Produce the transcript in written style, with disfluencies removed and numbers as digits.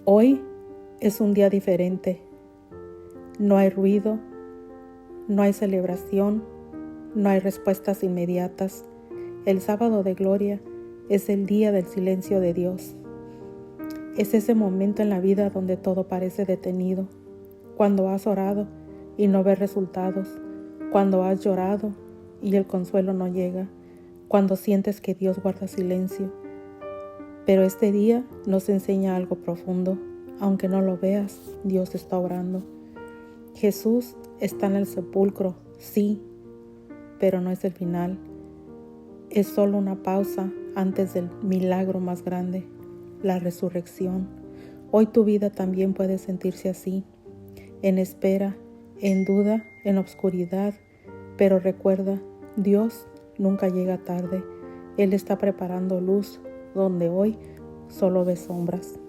Hoy es un día diferente. No hay ruido, no hay celebración, no hay respuestas inmediatas. El sábado de gloria es el día del silencio de Dios. Es ese momento en la vida donde todo parece detenido, cuando has orado y no ves resultados, cuando has llorado y el consuelo no llega, cuando sientes que Dios guarda silencio. Pero este día nos enseña algo profundo. Aunque no lo veas, Dios está obrando. Jesús está en el sepulcro, sí, pero no es el final. Es solo una pausa antes del milagro más grande, la resurrección. Hoy tu vida también puede sentirse así, en espera, en duda, en obscuridad, pero recuerda, Dios nunca llega tarde. Él está preparando luz donde hoy solo ves sombras.